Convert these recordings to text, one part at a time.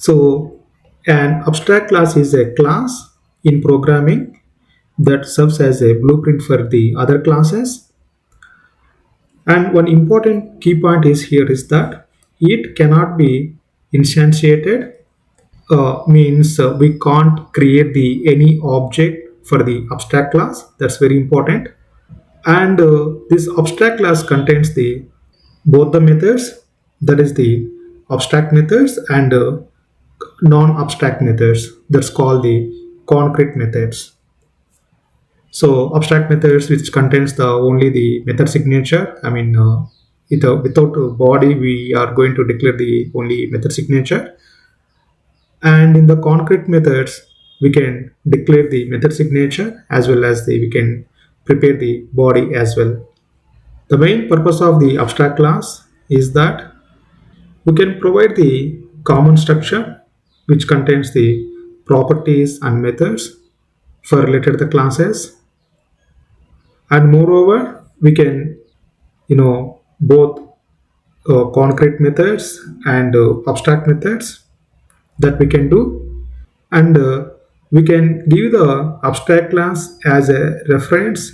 So an abstract class is a class in programming that serves as a blueprint for the other classes. And one important key point is here is that it cannot be instantiated. Means we can't create the any object for the abstract class. That's very important. And this abstract class contains the both the methods, that is the abstract methods and non-abstract methods, that's called the concrete methods. So abstract methods which contains the only the method signature, I mean without a body we are going to declare the only method signature. And in the concrete methods we can declare the method signature as well as we can prepare the body as well. The main purpose of the abstract class is that we can provide the common structure which contains the properties and methods for related the classes, and moreover we can both concrete methods and abstract methods that we can do. And we can give the abstract class as a reference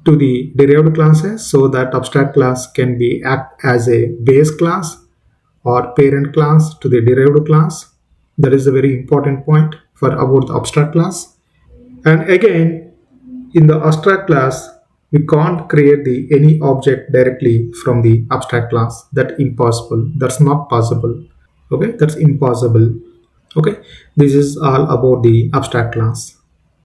to the derived classes, so that abstract class can be act as a base class or parent class to the derived class. That is a very important point for about the abstract class. And again, in the abstract class we can't create the any object directly from the abstract class. That impossible, that's not possible. Okay, that's impossible. Okay, this is all about the abstract class.